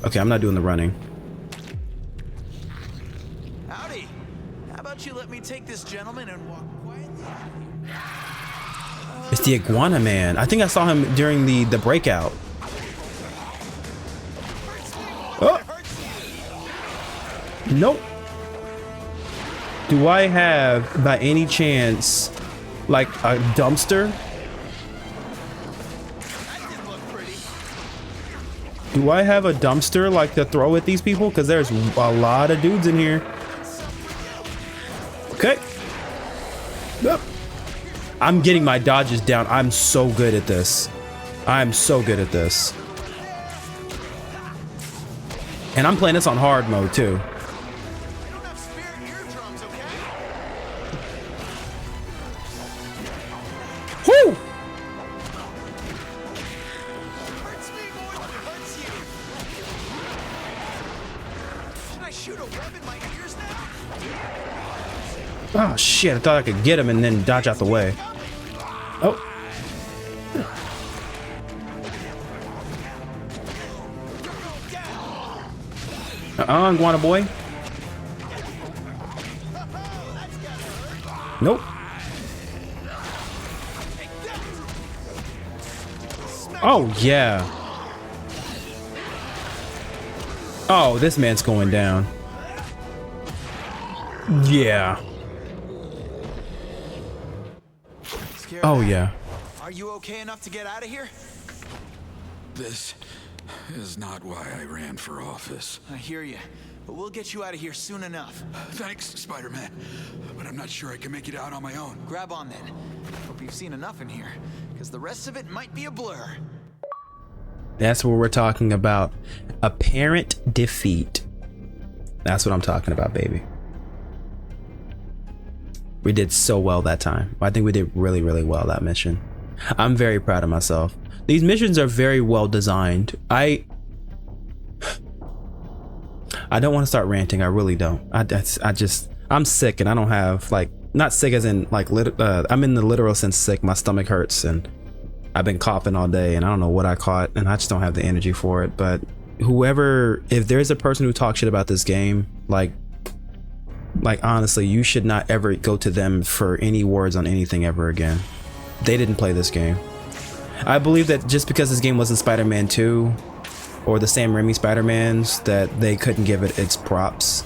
Okay, I'm not doing the running. Howdy. How about you let me take this gentleman and walk quietly out of here? It's the Iguana Man. I think I saw him during the breakout. Oh! Nope. Do I have, by any chance, like a dumpster? Do I have a dumpster like to throw at these people? Because there's a lot of dudes in here. Okay. Yep. I'm getting my dodges down. I'm so good at this. I'm so good at this. And I'm playing this on hard mode too. Whoo! Oh shit, I thought I could get him and then dodge out the way. Oh. Iguana boy. Nope. Oh yeah. Oh, this man's going down. Yeah. Oh yeah. Are you okay enough to get out of here? This is not why I ran for office. I hear you, but we'll get you out of here soon enough. Thanks, Spider-Man, but I'm not sure I can make it out on my own. Grab on then. Hope you've seen enough in here, because the rest of it might be a blur. That's what we're talking about. Apparent defeat. That's what I'm talking about, baby. We did so well that time. I think we did really, really well that mission. I'm very proud of myself. These missions are very well designed. I don't want to start ranting. I really don't. I'm sick and I don't have like, not sick as in like, I'm in the literal sense sick. My stomach hurts and I've been coughing all day and I don't know what I caught and I just don't have the energy for it. But whoever, if there's a person who talks shit about this game, like honestly, you should not ever go to them for any words on anything ever again. They didn't play this game. I believe that just because this game wasn't Spider-Man 2 or the Sam Raimi Spider-Mans, that they couldn't give it its props,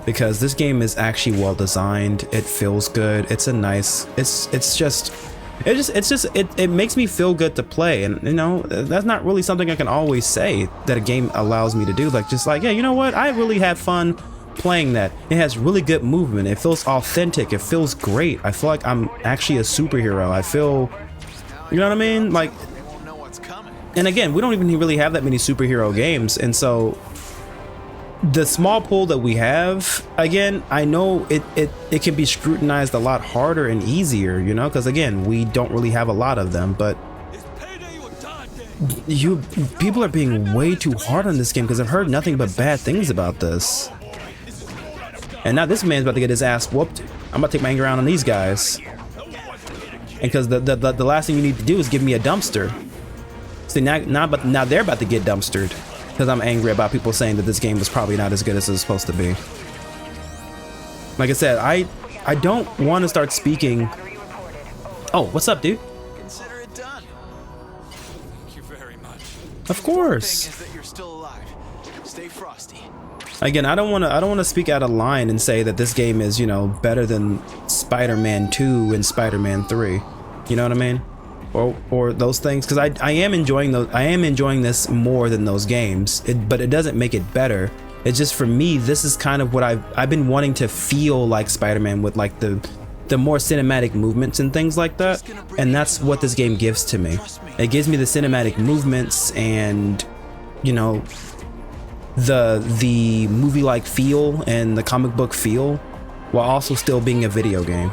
because this game is actually well designed. It feels good. It's a nice, it makes me feel good to play. And you know, that's not really something I can always say that a game allows me to do. Like, just like, yeah, you know what? I really had fun playing that. It has really good movement. It feels authentic. It feels great. I feel like I'm actually a superhero. I feel, you know what I mean? Like, and again, we don't even really have that many superhero games. And so the small pool that we have, again, I know it can be scrutinized a lot harder and easier, you know, because again, we don't really have a lot of them. But people are being way too hard on this game because I've heard nothing but bad things about this. And now this man's about to get his ass whooped. I'm about to take my anger out on these guys. And because the last thing you need to do is give me a dumpster. See, now they're about to get dumpstered because I'm angry about people saying that this game was probably not as good as it's supposed to be. Like I said, I don't want to start speaking. Oh, what's up, dude? Consider it done. Thank you very much. Of course. The thing is that you're still alive. Stay frosty. Again, I don't want to speak out of line and say that this game is, you know, better than Spider-Man 2 and Spider-Man 3. You know what I mean? Or those things, because I am enjoying those. I am enjoying this more than those games. But it doesn't make it better. It's just, for me, this is kind of what I've been wanting to feel like Spider-Man, with like the more cinematic movements and things like that. And that's what this game gives to me. It gives me the cinematic movements and, you know, the movie-like feel and the comic book feel, while also still being a video game.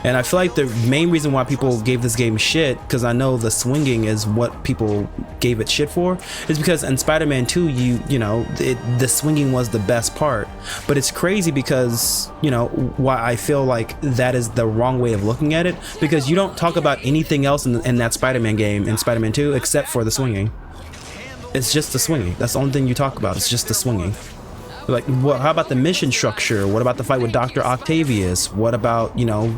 And I feel like the main reason why people gave this game shit, because I know the swinging is what people gave it shit for, is because in Spider-Man 2, you know, the swinging was the best part. But it's crazy because, you know, why I feel like that is the wrong way of looking at it, because you don't talk about anything else in that Spider-Man game, in Spider-Man 2, except for the swinging. It's just the swinging. That's the only thing you talk about. It's just the swinging. Like, what? How about the mission structure? What about the fight with Dr. Octavius? What about, you know,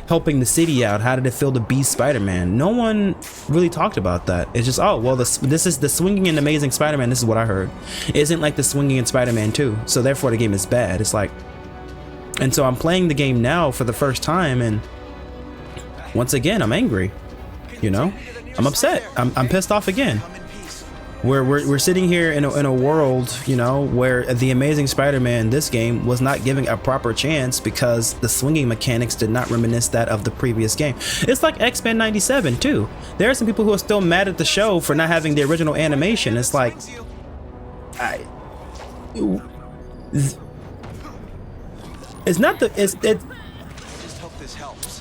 helping the city out? How did it feel to be Spider-Man? No one really talked about that. It's just, oh, well, this is the swinging in Amazing Spider-Man. This is what I heard. It isn't like the swinging in Spider-Man 2. So therefore the game is bad. It's like, and so I'm playing the game now for the first time, and once again, I'm angry. You know, I'm upset. I'm pissed off again. We're sitting here in a world, you know, where the Amazing Spider-Man, this game, was not giving a proper chance because the swinging mechanics did not reminisce that of the previous game. It's like X-Men 97 too. There are some people who are still mad at the show for not having the original animation. It's like, it's not the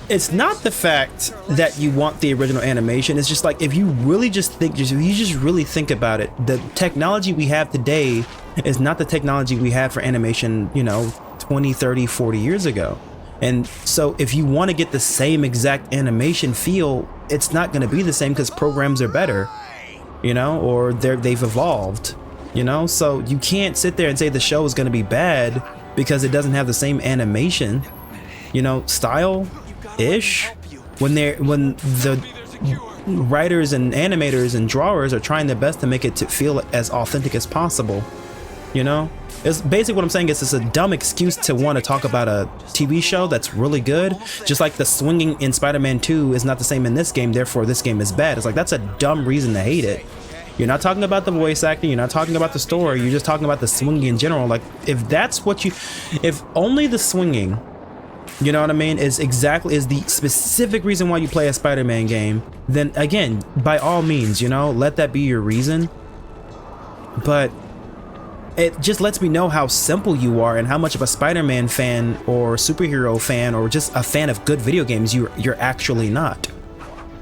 it's not the fact that you want the original animation. It's just like, if you really just really think about it, the technology we have today is not the technology we had for animation, you know, 20, 30, 40 years ago. And so if you want to get the same exact animation feel, it's not going to be the same because programs are better, you know, or they've evolved, you know. So you can't sit there and say the show is going to be bad because it doesn't have the same animation, you know, style ish, when the writers and animators and drawers are trying their best to make it to feel as authentic as possible. You know, it's basically what I'm saying is it's a dumb excuse to want to talk about a TV show that's really good, just like the swinging in Spider-Man 2 is not the same in this game, therefore this game is bad. It's like, that's a dumb reason to hate it. You're not talking about the voice acting, you're not talking about the story, you're just talking about the swinging in general. Like, if that's what if only the swinging, you know what I mean, is the specific reason why you play a Spider-Man game, then again, by all means, you know, let that be your reason. But it just lets me know how simple you are and how much of a Spider-Man fan or superhero fan or just a fan of good video games you're actually not.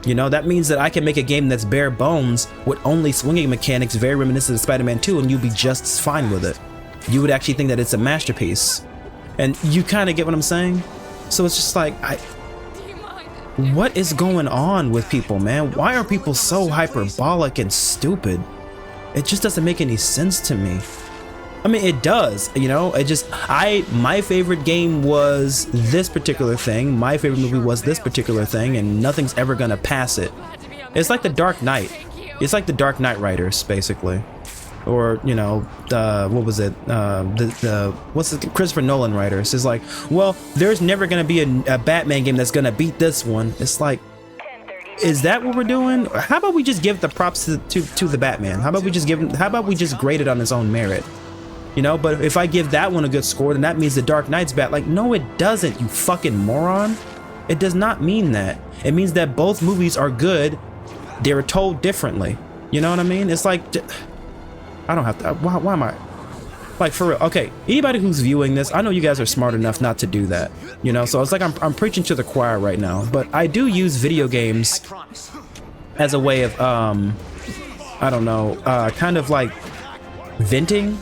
You know, that means that I can make a game that's bare bones with only swinging mechanics very reminiscent of Spider-Man 2 and you'd be just fine with it. You would actually think that it's a masterpiece. And you kind of get what I'm saying? So it's just like, what is going on with people, man? Why are people so hyperbolic and stupid? It just doesn't make any sense to me. I mean, it does, you know, my favorite game was this particular thing. My favorite movie was this particular thing, and nothing's ever gonna pass it. It's like the Dark Knight. It's like the Dark Knight writers, basically. Or, you know, what was it? What's the Christopher Nolan writers? It's like, well, there's never gonna be a Batman game that's gonna beat this one. It's like, is that what we're doing? How about we just give the props to the Batman? How about we just grade it on its own merit? You know, but if I give that one a good score, then that means the Dark Knight's bad. Like, no, it doesn't, you fucking moron. It does not mean that. It means that both movies are good. They were told differently. You know what I mean? It's like, I don't have to, why am I? Like, for real, okay, anybody who's viewing this, I know you guys are smart enough not to do that. You know, so it's like I'm preaching to the choir right now, but I do use video games as a way of, I don't know, kind of like venting.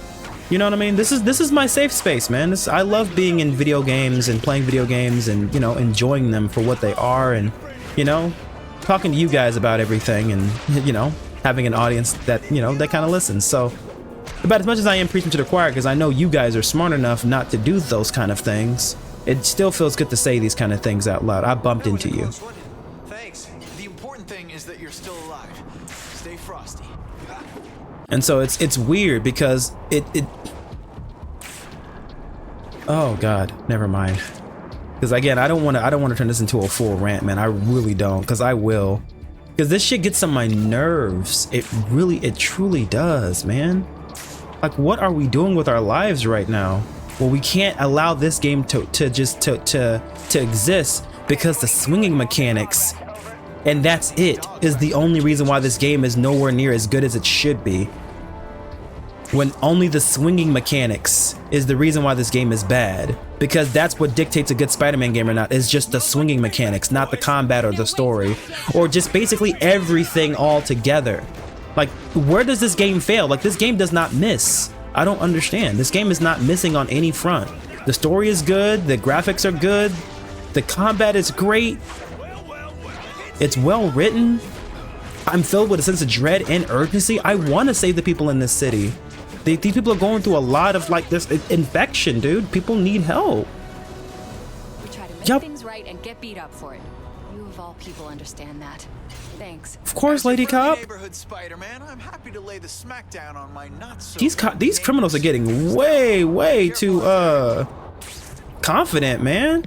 You know what I mean? This is my safe space, man. I love being in video games and playing video games and, you know, enjoying them for what they are and, you know, talking to you guys about everything and, you know, having an audience that, you know, that kind of listens. So, but as much as I am preaching to the choir, because I know you guys are smart enough not to do those kind of things, it still feels good to say these kind of things out loud. I bumped into you. Thanks. The important thing is that you're still alive. Stay frosty. And so it's weird because it oh god, never mind. Because again, I don't want to turn this into a full rant, man. I really don't, because I will. Because this shit gets on my nerves. It truly does, man. Like, what are we doing with our lives right now? Well, we can't allow this game to exist because the swinging mechanics, and that's it, is the only reason why this game is nowhere near as good as it should be. When only the swinging mechanics is the reason why this game is bad. Because that's what dictates a good Spider-Man game or not, is just the swinging mechanics, not the combat or the story. Or just basically everything all together. Like, where does this game fail? Like, this game does not miss. I don't understand. This game is not missing on any front. The story is good, the graphics are good, the combat is great, it's well written. I'm filled with a sense of dread and urgency. I want to save the people in this city. These people are going through a lot of like this infection, dude. People need help. We try to make things right and get beat up for it. You of all people understand that. Thanks. Of course, Lady Cop. Neighborhood Spider-Man, I'm happy to lay the smackdown on my not so These criminals are getting way too confident, man.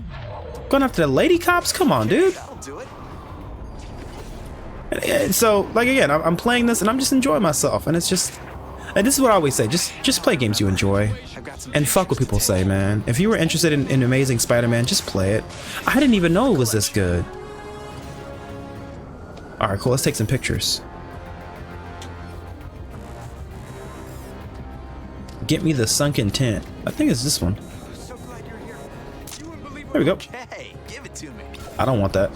Going after the lady cops? Come on, dude. That'll do it. And so, like, again, I'm playing this and I'm just enjoying myself, and it's just, and this is what I always say: just play games you enjoy, and fuck what people say, man. If you were interested in Amazing Spider-Man, just play it. I didn't even know it was this good. All right, cool. Let's take some pictures. Get me the sunken tent. I think it's this one. So glad you're here. You wouldn't believe There we go. Okay, give it to me. I don't want that.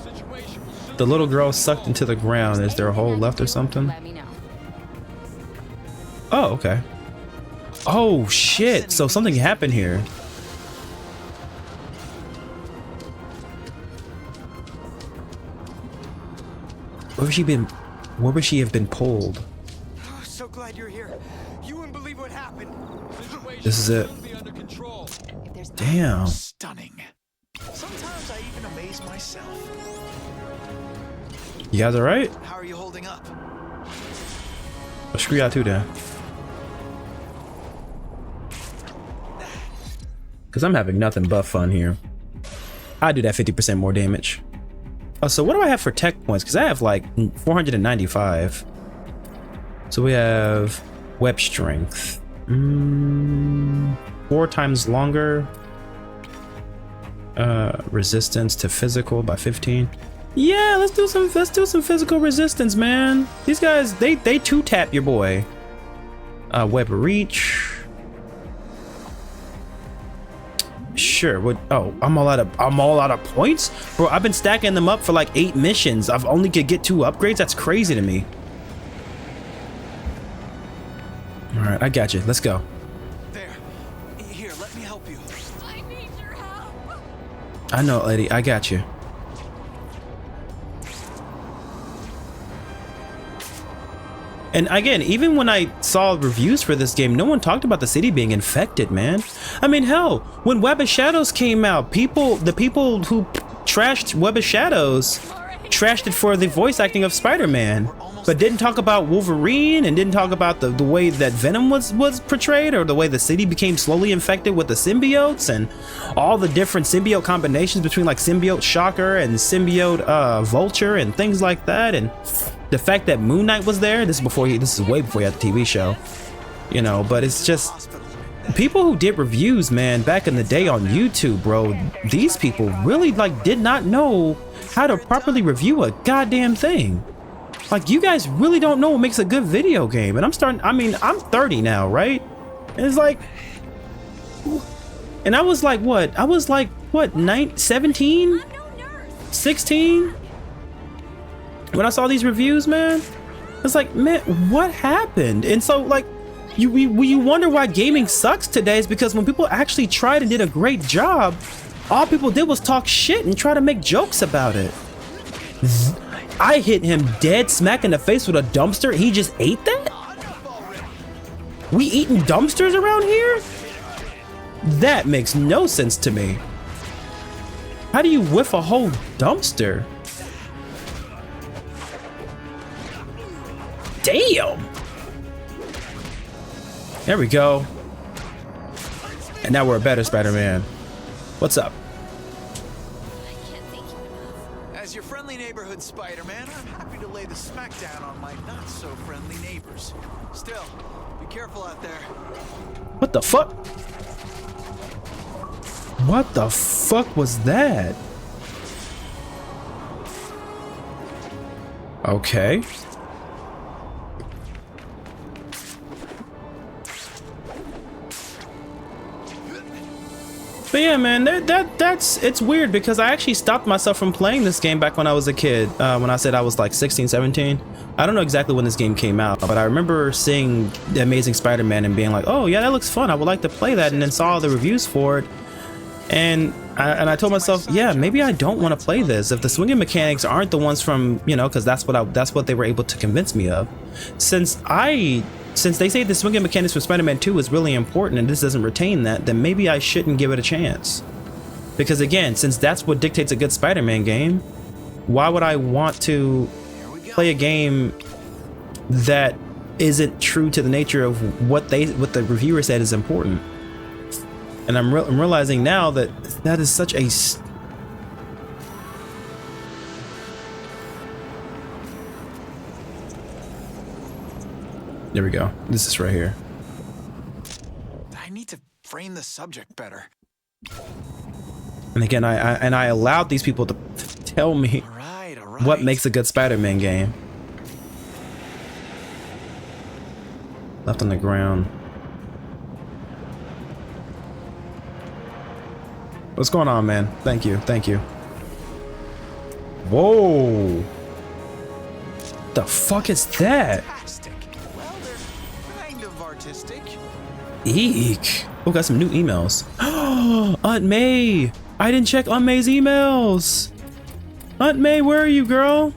The little girl sucked into the ground. Is there a hole left or something? Let me know. Oh, okay. Oh shit! So something happened here. Where would she have been pulled? Oh, so glad you're here. You wouldn't believe what happened. This is it. If there's Damn. Stunning. Sometimes I even amaze myself. You guys alright? How are you holding up? Well, screw y'all too then. Cause I'm having nothing but fun here. I do that 50% more damage. Oh, so what do I have for tech points? Because I have like 495. So we have web strength. 4 times longer. Resistance to physical by 15. Yeah, let's do some physical resistance, man. These guys, they two tap your boy. Web reach. Sure. What? Oh, I'm all out of points, bro. I've been stacking them up for like 8 missions. I've only could get 2 upgrades. That's crazy to me. All right, I got you. Let's go. There. Here, let me help you. I need your help. I know, lady. I got you. And again, even when I saw reviews for this game, no one talked about the city being infected, man. I mean, hell, when Web of Shadows came out, the people who trashed Web of Shadows trashed it for the voice acting of Spider-Man, but didn't talk about Wolverine and didn't talk about the way that Venom was portrayed, or the way the city became slowly infected with the symbiotes and all the different symbiote combinations between like symbiote Shocker and symbiote Vulture and things like that. And the fact that Moon Knight was there, this is way before you had the TV show, you know. But it's just people who did reviews, man, back in the day on YouTube, bro. These people really like did not know how to properly review a goddamn thing. Like, you guys really don't know what makes a good video game. And I'm 30 now, right? And it's like, and I was like, what? 17, 16. When I saw these reviews, man, it's like, man, what happened? And so, like, you wonder why gaming sucks today, is because when people actually tried and did a great job, all people did was talk shit and try to make jokes about it. I hit him dead smack in the face with a dumpster. He just ate that? We eating dumpsters around here? That makes no sense to me. How do you whiff a whole dumpster? Damn. There we go. And now we're a better Spider-Man. What's up? As your friendly neighborhood Spider-Man, I'm happy to lay the smackdown on my not-so-friendly neighbors. Still, be careful out there. What the fuck? What the fuck was that? Okay. But yeah, man, it's weird because I actually stopped myself from playing this game back when I was a kid. When I said I was like 16, 17. I don't know exactly when this game came out, but I remember seeing The Amazing Spider-Man and being like, oh yeah, that looks fun. I would like to play that, and then saw the reviews for it. And and I told myself, yeah, maybe I don't want to play this if the swinging mechanics aren't the ones from, you know, because that's what they were able to convince me of. Since they say the swinging mechanics for Spider-Man 2 is really important and this doesn't retain that, then maybe I shouldn't give it a chance. Because again, since that's what dictates a good Spider-Man game, why would I want to play a game that isn't true to the nature of what the reviewer said is important? And I'm realizing now that that is such a there we go. This is right here. I need to frame the subject better. And again, I allowed these people to tell me All right. what makes a good Spider-Man game. Left on the ground. What's going on, man? Thank you. Whoa. The fuck is that? Fantastic. Well, they're kind of artistic. Eek. Oh, got some new emails. Aunt May. I didn't check Aunt May's emails. Aunt May, where are you, girl?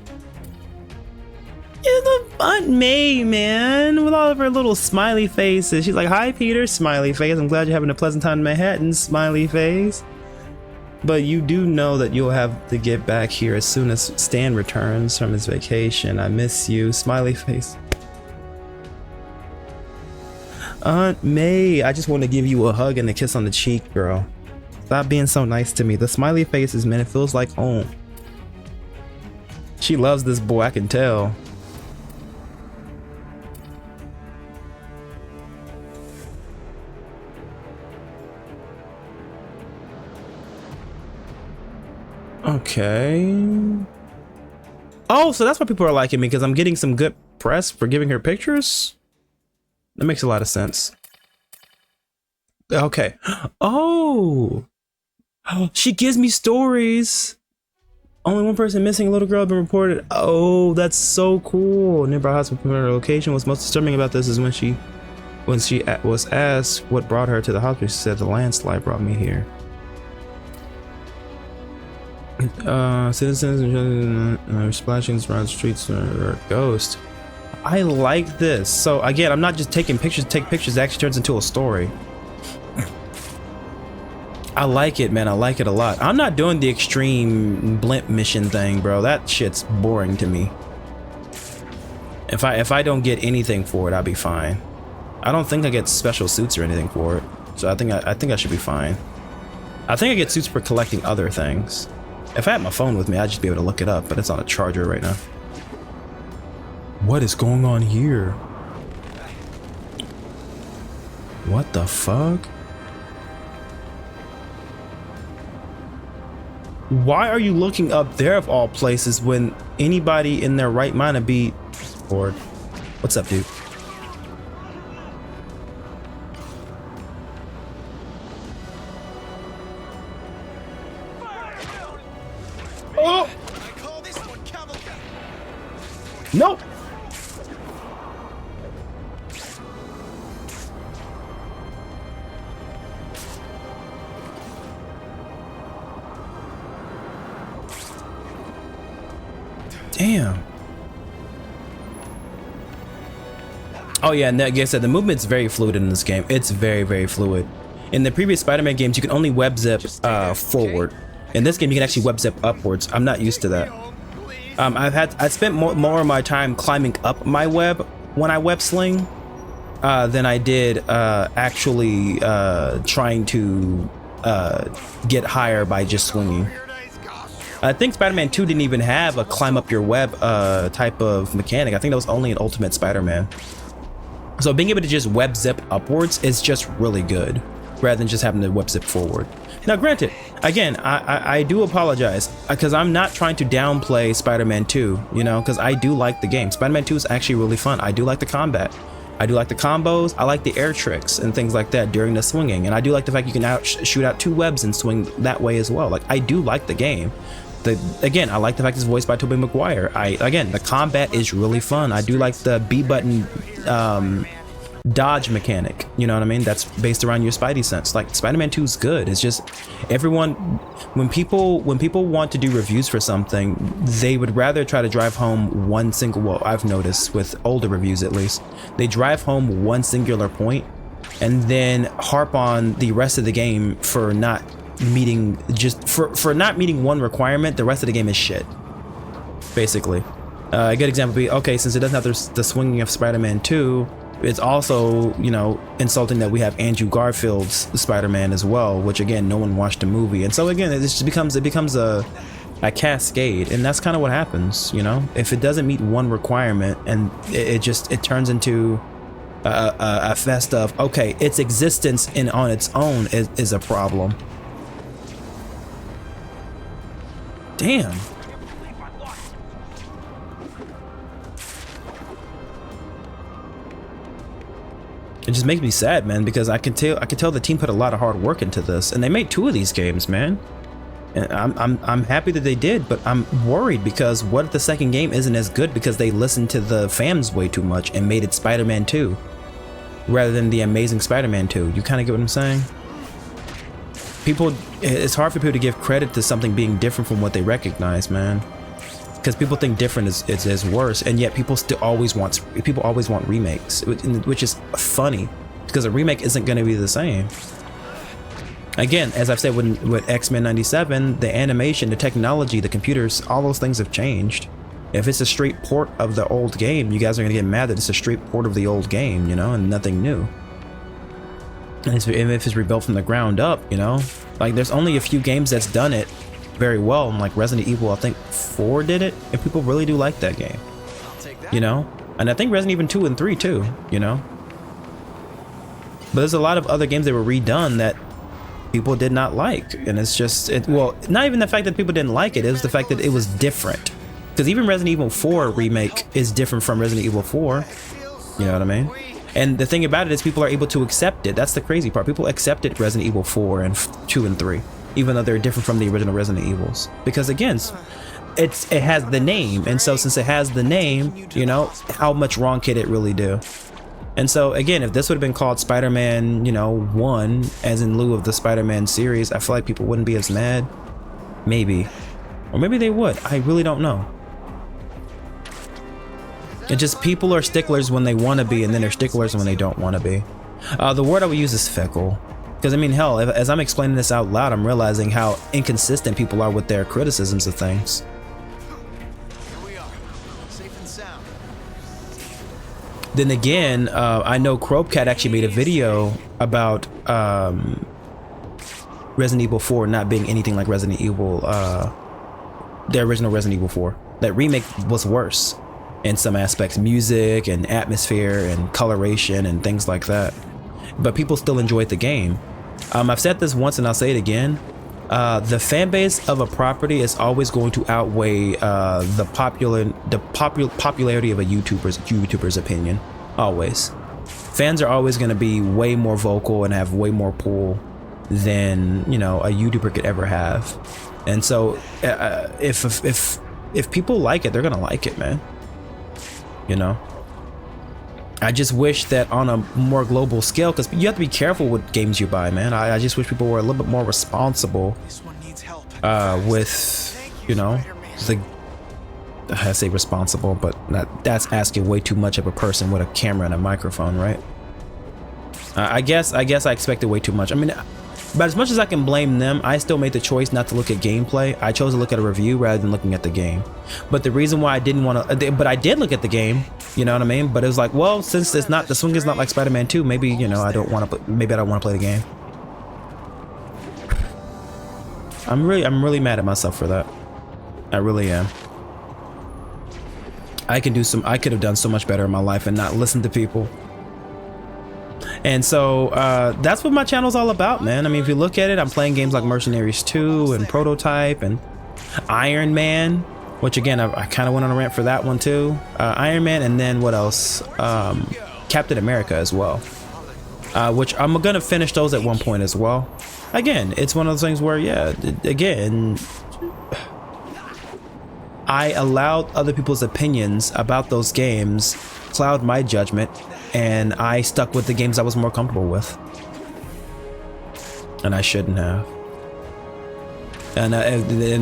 Yeah, the Aunt May, man, with all of her little smiley faces. She's like, hi, Peter, smiley face. I'm glad you're having a pleasant time in Manhattan, smiley face. But you do know that you'll have to get back here as soon as Stan returns from his vacation. I miss you, smiley face. Aunt May, I just want to give you a hug and a kiss on the cheek, girl. Stop being so nice to me. The smiley faces, man, it feels like home. She loves this boy, I can tell. Okay. Oh, so that's why people are liking me, because I'm getting some good press for giving her pictures? That makes a lot of sense. Okay. Oh, she gives me stories. Only one person missing, a little girl, been reported. Oh, that's so cool. Nearby hospital her location. What's most disturbing about this is when she was asked what brought her to the hospital, she said the landslide brought me here. Citizens splashing around streets or a ghost. I like this. So again, I'm not just taking pictures to take pictures. It actually turns into a story. I like it, man. I like it a lot. I'm not doing the extreme blimp mission thing, bro. That shit's boring to me. If I don't get anything for it, I'll be fine. I don't think I get special suits or anything for it, so I think I should be fine. I think I get suits for collecting other things. If I had my phone with me, I'd just be able to look it up, but it's on a charger right now. What is going on here? What the fuck? Why are you looking up there of all places when anybody in their right mind would be bored? What's up, dude? Oh! I call this one cavalcade. Nope. Damn. Oh yeah, and like I said, the movement's very fluid in this game. It's very, very fluid. In the previous Spider-Man games, you can only web zip forward. In this game, you can actually web zip upwards. I'm not used to that. I spent more of my time climbing up my web when I web sling than I did actually trying to get higher by just swinging. I think Spider-Man 2 didn't even have a climb up your web type of mechanic. I think that was only in Ultimate Spider-Man. So being able to just web zip upwards is just really good, rather than just having to web zip forward. Now granted, again, I do apologize, because I'm not trying to downplay Spider-Man 2, you know, because I do like the game. Spider-Man 2 is actually really fun. I do like the combat. I do like the combos. I like the air tricks and things like that during the swinging. And I do like the fact you can shoot out 2 webs and swing that way as well. Like, I do like the game. Again, I like the fact it's voiced by Tobey Maguire. Again, the combat is really fun. I do like the B button dodge mechanic, you know what I mean, that's based around your spidey sense. Like Spider-Man 2 is good. It's just everyone, when people want to do reviews for something, they would rather try to drive home one single, well, I've noticed with older reviews at least, they drive home one singular point and then harp on the rest of the game for not meeting, just for not meeting one requirement. The rest of the game is shit, basically. A good example would be, okay, since it doesn't have the swinging of Spider-Man 2, it's also, you know, insulting that we have Andrew Garfield's Spider-Man as well, which again, no one watched the movie. And so again, it just becomes a cascade, and that's kind of what happens, you know. If it doesn't meet one requirement, and it turns into a fest of, okay, its existence on its own is a problem. Damn. It just makes me sad, man, because I can tell the team put a lot of hard work into this, and they made 2 of these games, man. And I'm happy that they did, but I'm worried because what if the second game isn't as good because they listened to the fans way too much and made it Spider-Man 2 rather than the Amazing Spider-Man 2. You kind of get what I'm saying? It's hard for people to give credit to something being different from what they recognize, man. Because people think different is worse, and yet people always want remakes, which is funny because a remake isn't going to be the same. Again, as I've said with X-Men 97, the animation, the technology, the computers, all those things have changed. If it's a straight port of the old game, you guys are going to get mad that it's a straight port of the old game, you know, and nothing new. And if it's rebuilt from the ground up, you know, like there's only a few games that's done it very well, and like Resident Evil, I think 4 did it, and people really do like that game, you know. And I think Resident Evil 2 and 3 too, you know. But there's a lot of other games that were redone that people did not like, and it's just well, not even the fact that people didn't like it, it was the fact that it was different. Because even Resident Evil 4 remake is different from Resident Evil 4, you know what I mean. And the thing about it is people are able to accept it. That's the crazy part. People accepted Resident Evil 4 and 2 and 3, even though they're different from the original Resident Evils. Because again, it has the name. And so since it has the name, you know, how much wrong could it really do? And so again, if this would have been called Spider-Man, you know, 1, as in lieu of the Spider-Man series, I feel like people wouldn't be as mad. Maybe. Or maybe they would. I really don't know. It just, people are sticklers when they want to be, and then they're sticklers when they don't want to be. The word I would use is fickle. Because I mean, hell, as I'm explaining this out loud, I'm realizing how inconsistent people are with their criticisms of things. Here we are, safe and sound. Then again, I know Cropecat actually made a video about Resident Evil 4 not being anything like Resident Evil, the original Resident Evil 4. That remake was worse in some aspects, music and atmosphere and coloration and things like that. But people still enjoyed the game. I've said this once and I'll say it again. The fan base of a property is always going to outweigh the popularity of a YouTuber's opinion. Always. Fans are always going to be way more vocal and have way more pull than, you know, a YouTuber could ever have. And so if people like it, they're gonna like it, man. You know, I just wish that on a more global scale, because you have to be careful with games you buy, man. I just wish people were a little bit more responsible with, you know, I say responsible, but that's asking way too much of a person with a camera and a microphone, right? I guess I expected way too much. I mean, but as much as I can blame them, I still made the choice not to look at gameplay. I chose to look at a review rather than looking at the game. But the reason why I didn't want to, but I did look at the game, you know what I mean? But it was like, well, since it's not, the swing is not like Spider-Man 2, maybe, you know, I don't want to, maybe I don't want to play the game. I'm really mad at myself for that. I really am. I could have done so much better in my life and not listen to people. And so that's what my channel's all about, man. I mean, if you look at it, I'm playing games like Mercenaries 2 and Prototype and Iron Man, which again, I kind of went on a rant for that one too. Iron Man, and then what else? Captain America as well, which I'm gonna finish those at one point as well. Again, it's one of those things where, yeah, again, I allowed other people's opinions about those games cloud my judgment, and I stuck with the games I was more comfortable with, and I shouldn't have. And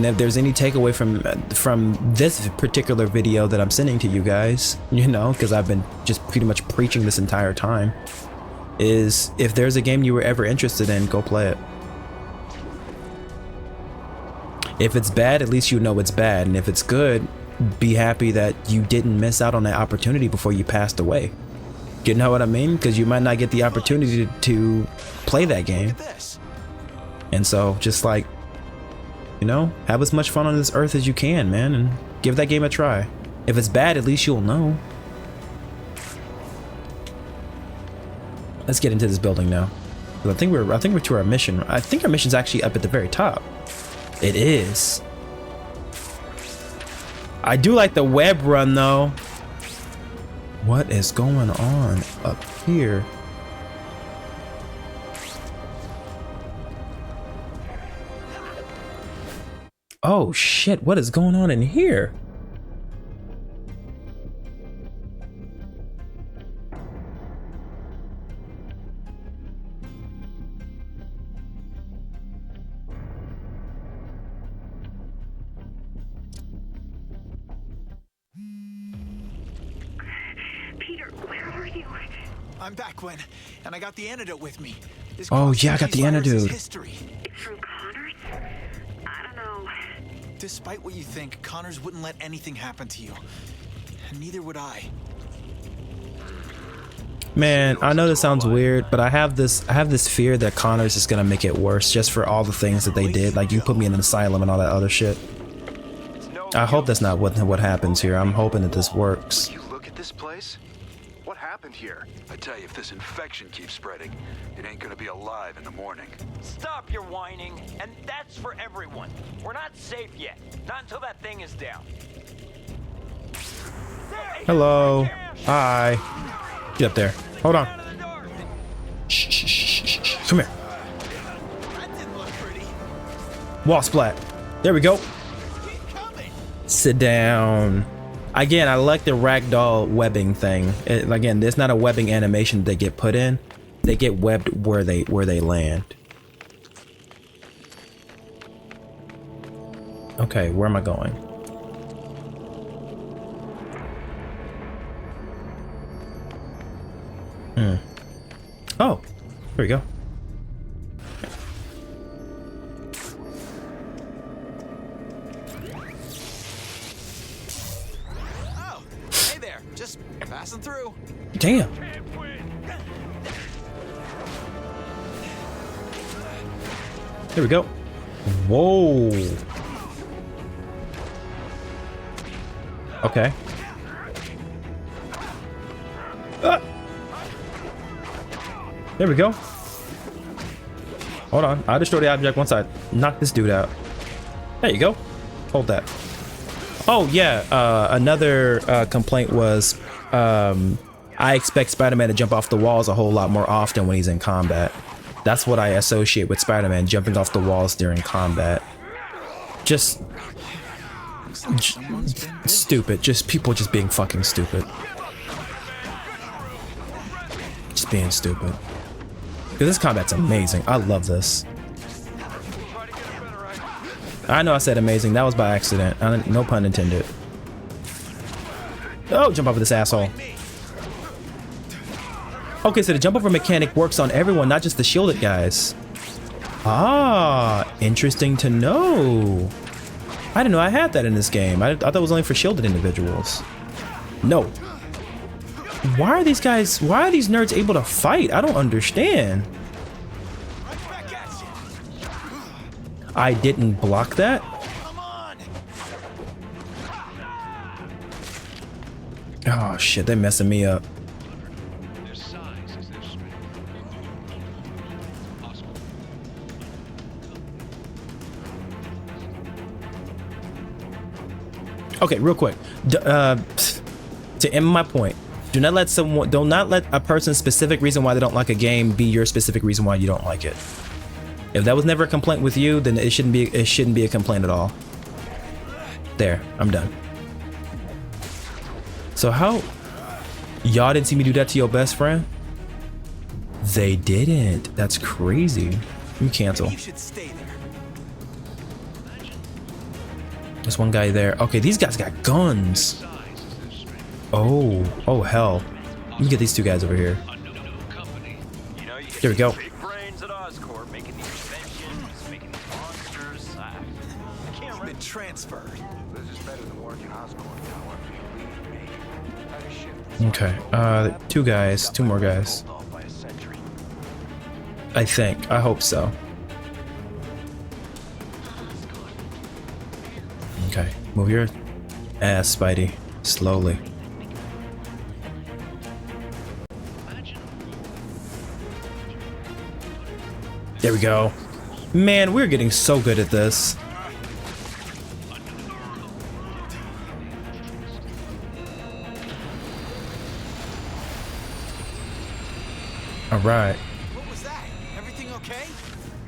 if there's any takeaway from this particular video that I'm sending to you guys, you know, because I've been just pretty much preaching this entire time, is if there's a game you were ever interested in, go play it. If it's bad, at least you know it's bad, and if it's good, be happy that you didn't miss out on that opportunity before you passed away. You know what I mean? Because you might not get the opportunity to play that game. And so just like, you know, have as much fun on this earth as you can, man, and give that game a try. If it's bad, at least you'll know. Let's get into this building now. I think we're to our mission. I think our mission's actually up at the very top. It is. I do like the web run though. What is going on up here? Oh shit, what is going on in here? Peter, where are you? I'm back, Gwen, and I got the antidote with me. This Oh yeah, I got the virus is antidote. history. From Connors? I don't know. Despite what you think, Connors wouldn't let anything happen to you. And neither would I. Man, I know this sounds weird, but I have this fear that Connors is gonna make it worse just for all the things that they did. Like you put me in an asylum and all that other shit. I hope that's not what happens here. I'm hoping that this works. You look at this place? What happened here? I tell you, if this infection keeps spreading, it ain't gonna be alive in the morning. Stop your whining, and that's for everyone. We're not safe yet, not until that thing is down. Hello. Hi. Get up there. Hold on. Shh, shh, shh, shh, shh. Come here. That didn't look pretty. Wall splat. There we go. Keep coming. Sit down. Again, I like the ragdoll webbing thing. Again, there's not a webbing animation they get put in. They get webbed where they land. Okay, where am I going? Oh, here we go. Oh, hey there. Just passing through. Damn. Here we go. Whoa. Okay. There we go. Hold on. I destroy the object once I knock this dude out. There you go. Hold that. Oh, yeah. Another complaint was I expect Spider-Man to jump off the walls a whole lot more often when he's in combat. That's what I associate with Spider-Man, jumping off the walls during combat. Just stupid. Just people just being fucking stupid. Just being stupid. Because this combat's amazing. I love this. I know I said amazing. That was by accident. No pun intended. Oh, jump over this asshole. Okay, so the jump over mechanic works on everyone, not just the shielded guys. Ah, interesting to know. I didn't know I had that in this game. I thought it was only for shielded individuals. No. Why are these nerds able to fight? I don't understand. I didn't block that. Come on. Oh shit, they're messing me up. Okay, real quick. To end my point, do not let a person's specific reason why they don't like a game be your specific reason why you don't like it. If that was never a complaint with you, then it shouldn't be a complaint at all. There, I'm done. So how Y'all didn't see me do that to your best friend? They didn't. That's crazy. Let me cancel. Maybe you should stay there. There's one guy there. Okay, these guys got guns. Oh hell. Let me get these two guys over here. You know, you get There we go. big brains at Oscorp making these inventions, making these monsters. I can't You've been transferred. Okay, two guys, two more guys. I think. I hope so. Okay, move your ass, Spidey. Slowly. There we go. Man, we're getting so good at this. All right. What was that? Everything okay?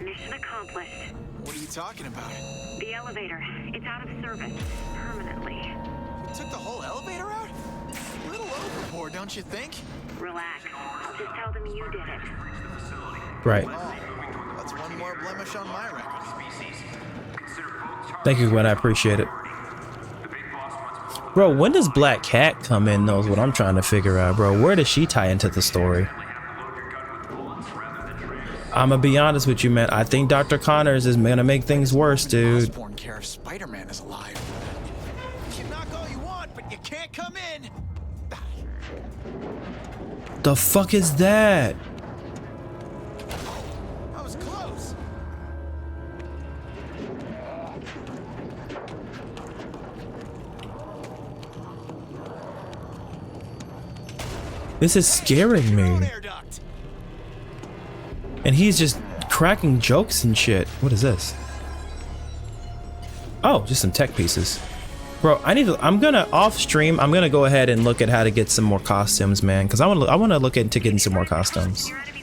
Mission accomplished. What are you talking about? The elevator. It's out of service. Permanently. You took the whole elevator out? A little overboard, don't you think? Relax. Just tell them you did it. Right. Oh, that's one more blemish on my record. Thank you, Gwen. I appreciate it. Bro, when does Black Cat come in knows what I'm trying to figure out, bro. Where does she tie into the story? I'm gonna be honest with you, man. I think Dr. Connors is gonna make things worse, dude. Osborn care if Spider-Man is alive. You can knock all you want, but you can't come in. The fuck is that? I was close. This is scaring Your own me. air duct. And he's just cracking jokes and shit. What is this? Oh, just some tech pieces. Bro, I'm gonna off stream, I'm gonna go ahead and look at how to get some more costumes, man. Cause I wanna look into getting some more costumes. You're out of